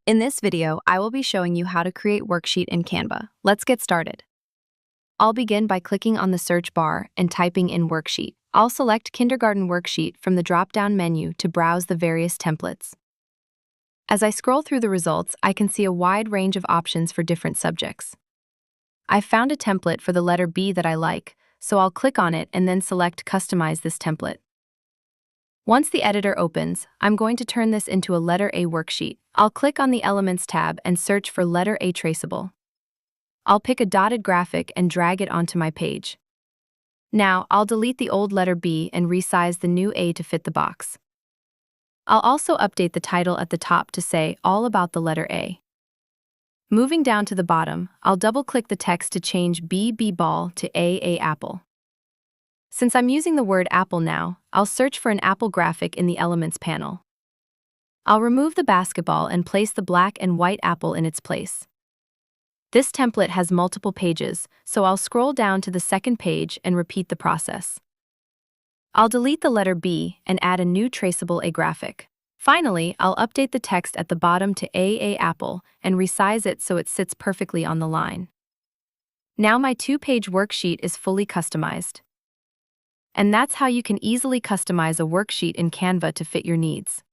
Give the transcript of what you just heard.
In this video, I will be showing you how to create Worksheet in Canva. Let's get started. I'll begin by clicking on the search bar and typing in Worksheet. I'll select Kindergarten Worksheet from the drop-down menu to browse the various templates. As I scroll through the results, I can see a wide range of options for different subjects. I've found a template for the letter B that I like, so I'll click on it and then select Customize this template. Once the editor opens, I'm going to turn this into a letter A worksheet. I'll click on the Elements tab and search for letter A traceable. I'll pick a dotted graphic and drag it onto my page. Now, I'll delete the old letter B and resize the new A to fit the box. I'll also update the title at the top to say all about the letter A. Moving down to the bottom, I'll double-click the text to change B ball to A apple. Since I'm using the word apple now, I'll search for an apple graphic in the Elements panel. I'll remove the basketball and place the black and white apple in its place. This template has multiple pages, so I'll scroll down to the second page and repeat the process. I'll delete the letter B and add a new traceable A graphic. Finally, I'll update the text at the bottom to A apple and resize it so it sits perfectly on the line. Now my two-page worksheet is fully customized. And that's how you can easily customize a worksheet in Canva to fit your needs.